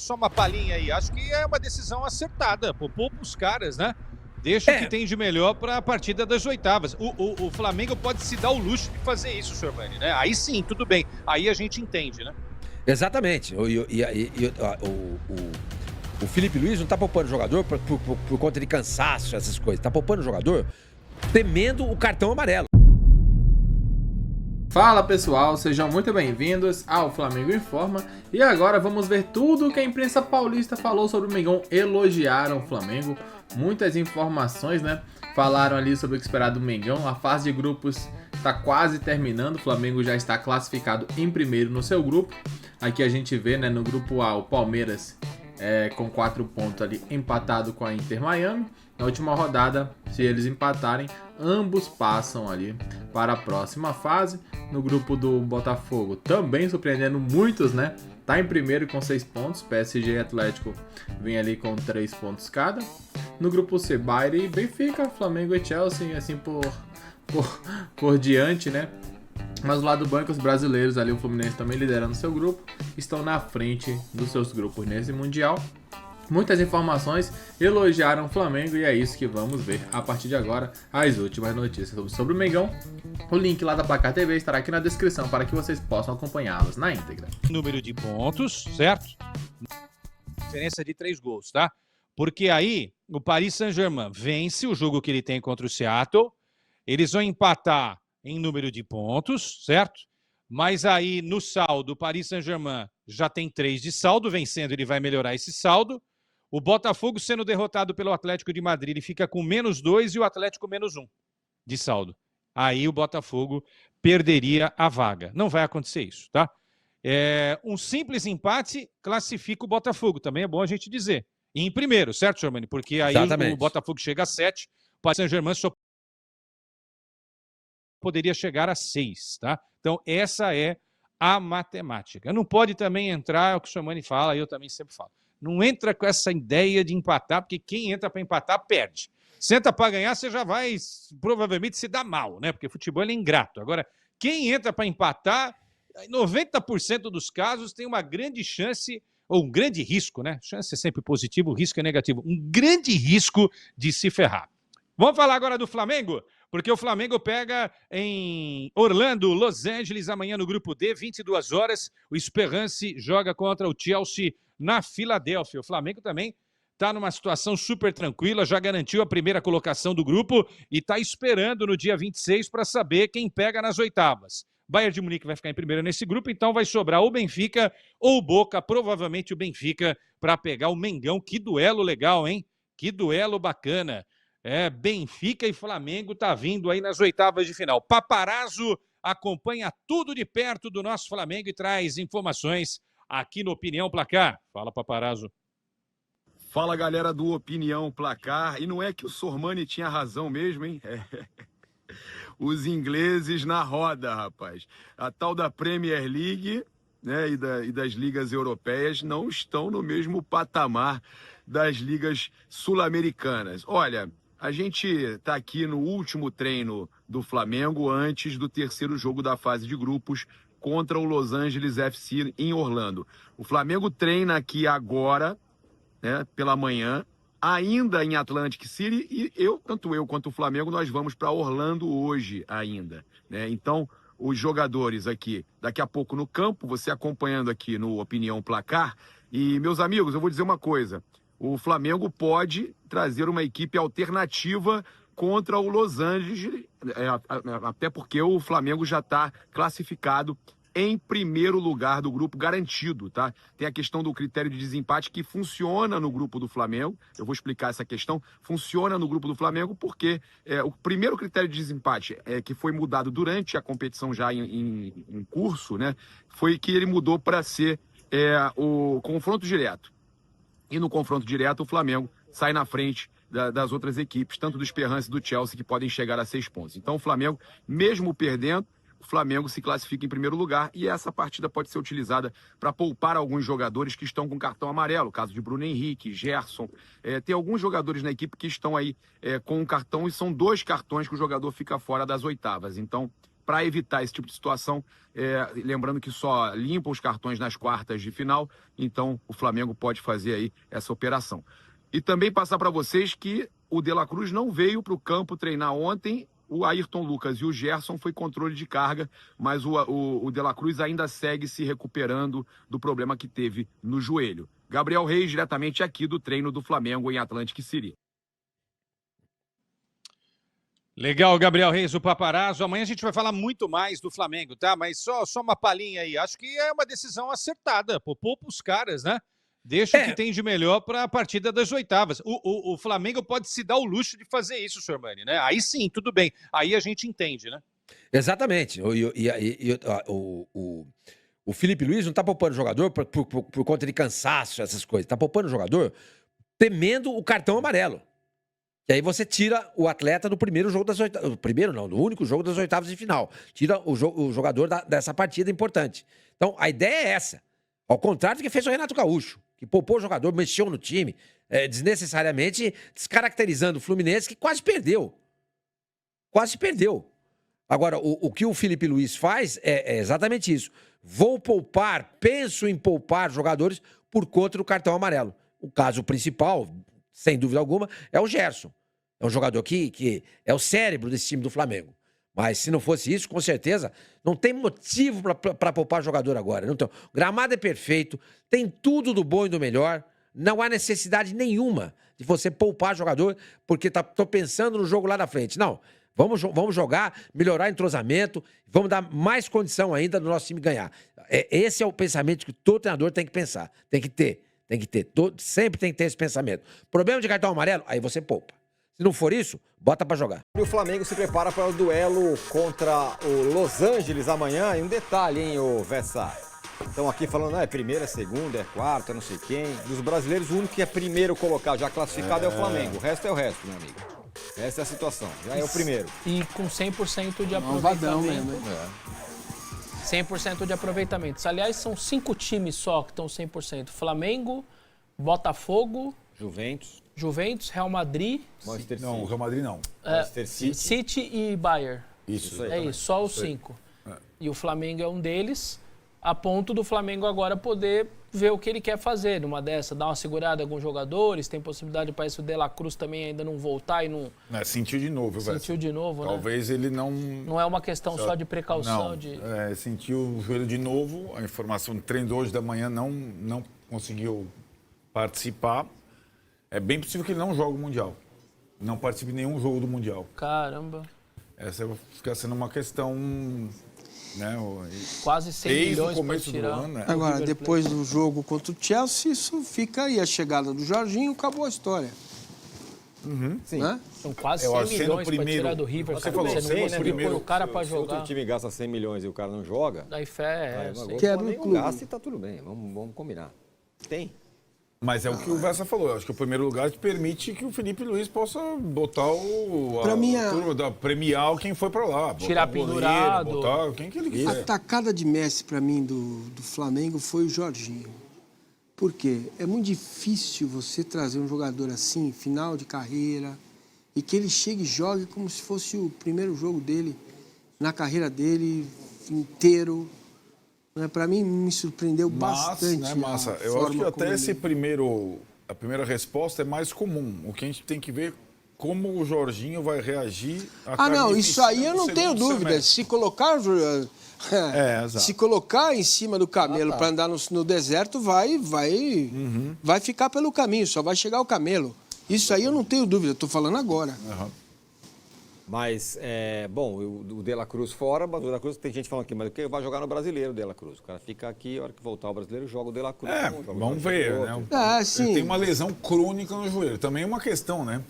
só uma palhinha aí. Acho que é uma decisão acertada. Poupa os caras, né? Deixa o que tem de melhor para a partida das oitavas. O Flamengo pode se dar o luxo de fazer isso, Sormani, né? Aí sim, tudo bem. Aí a gente entende, né? Exatamente. O Felipe Luiz não tá poupando o jogador por conta de cansaço, essas coisas. Tá poupando o jogador temendo o cartão amarelo. Fala pessoal, sejam muito bem-vindos ao Flamengo Informa. E agora vamos ver tudo o que a imprensa paulista falou sobre o Mengão. Elogiaram o Flamengo, muitas informações, né? Falaram ali sobre o que esperar do Mengão. A fase de grupos está quase terminando, o Flamengo já está classificado em primeiro no seu grupo. Aqui a gente vê, né, no grupo A, o Palmeiras com 4 pontos ali, empatado com a Inter Miami. Na última rodada, se eles empatarem, ambos passam ali para a próxima fase. No grupo do Botafogo, também surpreendendo muitos, né? Tá em primeiro com 6 pontos, PSG e Atlético vem ali com 3 pontos cada. No grupo C, Bayern e Benfica, Flamengo e Chelsea, assim por diante, né? Mas do lado do banco, os brasileiros ali, o Fluminense também liderando seu grupo, estão na frente dos seus grupos nesse Mundial. Muitas informações, elogiaram o Flamengo e é isso que vamos ver a partir de agora, as últimas notícias sobre o Mengão. O link lá da Placar TV estará aqui na descrição para que vocês possam acompanhá-las na íntegra. Número de pontos, certo? Diferença de 3 gols, tá? Porque aí o Paris Saint-Germain vence o jogo que ele tem contra o Seattle, eles vão empatar em número de pontos, certo? Mas aí no saldo o Paris Saint-Germain já tem 3 de saldo, vencendo ele vai melhorar esse saldo. O Botafogo sendo derrotado pelo Atlético de Madrid, ele fica com -2 e o Atlético -1 de saldo. Aí o Botafogo perderia a vaga. Não vai acontecer isso, tá? Um simples empate classifica o Botafogo, também é bom a gente dizer. E em primeiro, certo, Sormani? Porque aí o Botafogo chega a 7, o Paris Saint-Germain só poderia chegar a 6, tá? Então essa é a matemática. Não pode também entrar, é o que o Sormani fala, eu também sempre falo. Não entra com essa ideia de empatar, porque quem entra para empatar perde. Se entra para ganhar, você já vai provavelmente se dar mal, né? Porque futebol é ingrato. Agora, quem entra para empatar, em 90% dos casos tem uma grande chance, ou um grande risco, né? Chance é sempre positivo, risco é negativo. Um grande risco de se ferrar. Vamos falar agora do Flamengo? Porque o Flamengo pega em Orlando, Los Angeles, amanhã no grupo D, 22 horas. O Esperance joga contra o Chelsea na Filadélfia. O Flamengo também está numa situação super tranquila, já garantiu a primeira colocação do grupo e está esperando no dia 26 para saber quem pega nas oitavas. Bayern de Munique vai ficar em primeiro nesse grupo, então vai sobrar ou Benfica ou Boca, provavelmente o Benfica, para pegar o Mengão. Que duelo legal, hein? Que duelo bacana. Benfica e Flamengo tá vindo aí nas oitavas de final. Paparazzo acompanha tudo de perto do nosso Flamengo e traz informações aqui no Opinião Placar. Fala, Paparazzo. Fala, galera do Opinião Placar. E não é que o Sormani tinha razão mesmo, hein? Os ingleses na roda, rapaz. A tal da Premier League, né, e das ligas europeias não estão no mesmo patamar das ligas sul-americanas. Olha, a gente está aqui no último treino do Flamengo antes do terceiro jogo da fase de grupos contra o Los Angeles FC em Orlando. O Flamengo treina aqui agora, né, pela manhã, ainda em Atlantic City, e tanto eu quanto o Flamengo, nós vamos para Orlando hoje ainda, né? Então, os jogadores aqui, daqui a pouco no campo, você acompanhando aqui no Opinião Placar. E, meus amigos, eu vou dizer uma coisa. O Flamengo pode trazer uma equipe alternativa contra o Los Angeles, até porque o Flamengo já está classificado em primeiro lugar do grupo, garantido, tá? Tem a questão do critério de desempate que funciona no grupo do Flamengo. Eu vou explicar essa questão. Funciona no grupo do Flamengo porque o primeiro critério de desempate, que foi mudado durante a competição já em curso, né? Foi que ele mudou para ser o confronto direto. E no confronto direto, o Flamengo sai na frente das outras equipes, tanto do Esperance e do Chelsea, que podem chegar a 6 pontos. Então, o Flamengo, mesmo perdendo, o Flamengo se classifica em primeiro lugar e essa partida pode ser utilizada para poupar alguns jogadores que estão com cartão amarelo, caso de Bruno Henrique, Gerson. Tem alguns jogadores na equipe que estão aí com um cartão e são 2 cartões que o jogador fica fora das oitavas. Então, para evitar esse tipo de situação. Lembrando que só limpa os cartões nas quartas de final, então o Flamengo pode fazer aí essa operação. E também passar para vocês que o De La Cruz não veio para o campo treinar ontem. O Ayrton Lucas e o Gerson foi controle de carga, mas o De La Cruz ainda segue se recuperando do problema que teve no joelho. Gabriel Reis, diretamente aqui do treino do Flamengo em Atlantic City. Legal, Gabriel Reis, o paparazzo. Amanhã a gente vai falar muito mais do Flamengo, tá? Mas só uma palhinha aí. Acho que é uma decisão acertada. Poupa os caras, né? Deixa o que tem de melhor para a partida das oitavas. O Flamengo pode se dar o luxo de fazer isso, Sormani, né? Aí sim, tudo bem. Aí a gente entende, né? Exatamente. O Felipe Luiz não está poupando jogador por conta de cansaço, essas coisas. Está poupando jogador temendo o cartão amarelo. E aí você tira o atleta do primeiro jogo das oitavas. Do primeiro não, do único jogo das oitavas de final. Tira o jogador dessa partida importante. Então, a ideia é essa. Ao contrário do que fez o Renato Gaúcho, que poupou o jogador, mexeu no time, desnecessariamente descaracterizando o Fluminense, que quase perdeu. Quase perdeu. Agora, o que o Felipe Luiz faz é exatamente isso. Vou poupar, penso em poupar jogadores por conta do cartão amarelo. O caso principal, sem dúvida alguma, é o Gerson. É um jogador que é o cérebro desse time do Flamengo. Mas se não fosse isso, com certeza, não tem motivo para poupar jogador agora. Não tem. O gramado é perfeito, tem tudo do bom e do melhor. Não há necessidade nenhuma de você poupar jogador porque tô pensando no jogo lá na frente. Não, vamos jogar, melhorar o entrosamento, vamos dar mais condição ainda do nosso time ganhar. Esse é o pensamento que todo treinador tem que pensar, tem que ter. Sempre tem que ter esse pensamento. Problema de cartão amarelo, aí você poupa. Se não for isso, bota pra jogar. O Flamengo se prepara para o duelo contra o Los Angeles amanhã. E um detalhe, hein, o Vessa? Estão aqui falando, é primeira, segunda, é quarta, não sei quem. Dos brasileiros, o único que é primeiro colocado, já classificado, é o Flamengo. O resto é o resto, meu amigo. Essa é a situação. Já é o primeiro. E com 100% de aproveitamento. 100% de aproveitamento. Aliás, são 5 times só que estão 100%. Flamengo, Botafogo... Juventus, Real Madrid... Não, o Real Madrid não. Manchester City e Bayern. Isso aí. É isso, só os 5. E o Flamengo é um deles, a ponto do Flamengo agora poder ver o que ele quer fazer numa dessa, dar uma segurada em alguns jogadores, tem possibilidade, parece que o De La Cruz também ainda não voltar e não... Sentiu de novo, velho. Sentiu de novo, Talvez ele não... Não é uma questão só de precaução. Não, sentiu o joelho de novo, a informação do treino de hoje da manhã não conseguiu participar. É bem possível que ele não jogue o Mundial. Não participe de nenhum jogo do Mundial. Caramba. Essa fica sendo uma questão... Né, quase 100 milhões para tirar. Ano, né? Agora, depois do jogo contra o Chelsea, isso fica aí. A chegada do Jorginho, acabou a história. Sim. Né? São quase 100 milhões para tirar do River. Você falou 100, né? Primeiro, o cara para jogar. Se outro time gasta 100 milhões e o cara não joga... Daí fé Quero um clube. Gasta e tá tudo bem. Vamos combinar. Tem. Mas é o que o Vessa falou. Eu acho que o primeiro lugar que permite que o Felipe Luiz possa botar premiar quem foi para lá. Tirar pendurado. Botar quem que ele quiser. A tacada de Messi, para mim, do Flamengo foi o Jorginho. Por quê? É muito difícil você trazer um jogador assim, final de carreira, e que ele chegue e jogue como se fosse o primeiro jogo dele, na carreira dele, inteiro. Para mim, me surpreendeu bastante. Né, Massa? Eu acho que até a primeira resposta é mais comum. O que a gente tem que ver como o Jorginho vai reagir a não, isso aí eu não tenho dúvida. Se colocar em cima do camelo para andar no deserto, vai ficar pelo caminho, só vai chegar o camelo. Isso aí eu não tenho dúvida, estou falando agora. Mas, o De La Cruz fora, mas o De La Cruz tem gente falando aqui, mas o que vai jogar no Brasileiro, o De La Cruz? O cara fica aqui, a hora que voltar o Brasileiro, joga o De La Cruz. Vamos ver, né? Sim. Tem uma lesão crônica no joelho. Também é uma questão, né?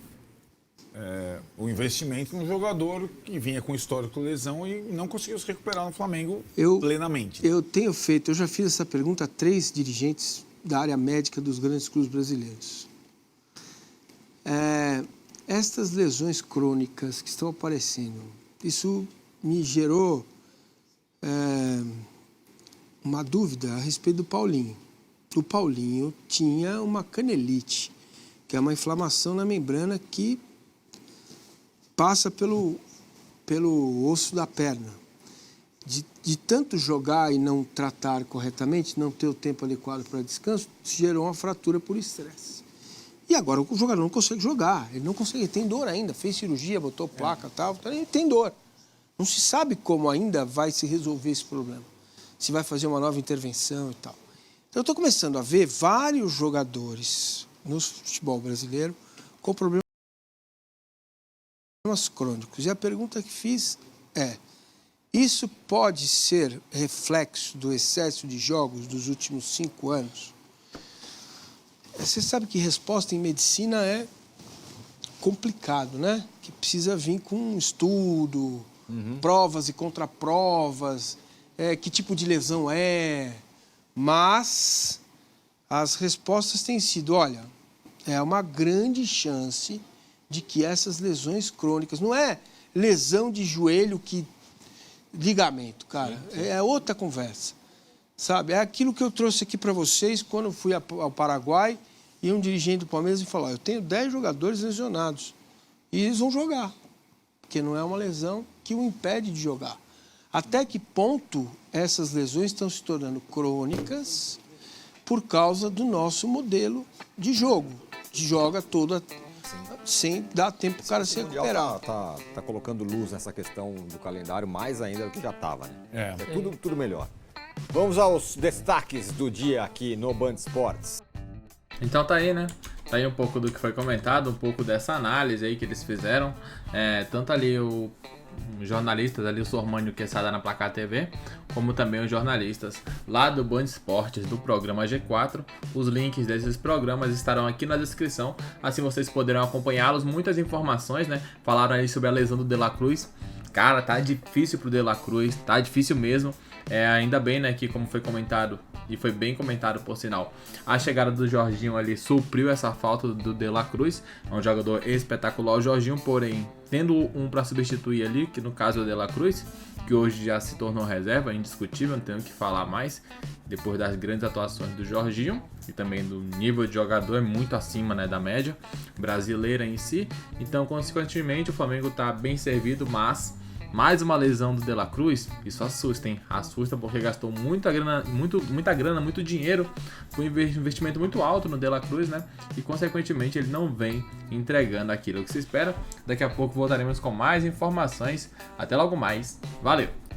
O investimento no jogador que vinha com histórico de lesão e não conseguiu se recuperar no Flamengo plenamente. Eu já fiz essa pergunta a 3 dirigentes da área médica dos grandes clubes brasileiros. Estas lesões crônicas que estão aparecendo, isso me gerou uma dúvida a respeito do Paulinho. O Paulinho tinha uma canelite, que é uma inflamação na membrana que passa pelo osso da perna. de tanto jogar e não tratar corretamente, não ter o tempo adequado para descanso, gerou uma fratura por estresse. E agora o jogador não consegue jogar, ele não consegue, ele tem dor ainda, fez cirurgia, botou placa e tal, ele tem dor. Não se sabe como ainda vai se resolver esse problema, se vai fazer uma nova intervenção e tal. Então eu estou começando a ver vários jogadores no futebol brasileiro com problemas crônicos. E a pergunta que fiz é: isso pode ser reflexo do excesso de jogos dos últimos 5 anos? Você sabe que resposta em medicina é complicado, né? Que precisa vir com um estudo, provas e contraprovas, que tipo de lesão é. Mas as respostas têm sido, olha, é uma grande chance de que essas lesões crônicas, não é lesão de joelho que ligamento, cara, é outra conversa, sabe? É aquilo que eu trouxe aqui para vocês quando eu fui ao Paraguai e um dirigente do Palmeiras me falou: eu tenho 10 jogadores lesionados e eles vão jogar, porque não é uma lesão que o impede de jogar. Até que ponto essas lesões estão se tornando crônicas por causa do nosso modelo de jogo, que joga toda sem dar tempo para o cara se recuperar. Tá colocando luz nessa questão do calendário mais ainda do que já estava, né? Tudo melhor. Vamos aos destaques do dia aqui no Band Esportes. Então tá aí, né? Tá aí um pouco do que foi comentado, um pouco dessa análise aí que eles fizeram. Tanto ali os jornalistas ali, o Sormani e o Quesada na Placar TV, como também os jornalistas lá do Band Esportes, do programa G4. Os links desses programas estarão aqui na descrição, assim vocês poderão acompanhá-los. Muitas informações, né? Falaram aí sobre a lesão do De La Cruz. Cara, tá difícil pro De La Cruz, tá difícil mesmo. Ainda bem, né, que como foi comentado, e foi bem comentado por sinal, a chegada do Jorginho ali supriu essa falta do De La Cruz. É um jogador espetacular o Jorginho, porém tendo um para substituir ali, que no caso é o De La Cruz, que hoje já se tornou reserva, indiscutível, não tenho o que falar mais, depois das grandes atuações do Jorginho e também do nível de jogador, é muito acima, né, da média brasileira em si. Então, consequentemente, o Flamengo está bem servido, mas mais uma lesão do De La Cruz, isso assusta, hein? Assusta porque gastou muita grana, muito dinheiro, com um investimento muito alto no De La Cruz, né? E consequentemente ele não vem entregando aquilo que se espera. Daqui a pouco voltaremos com mais informações. Até logo mais. Valeu!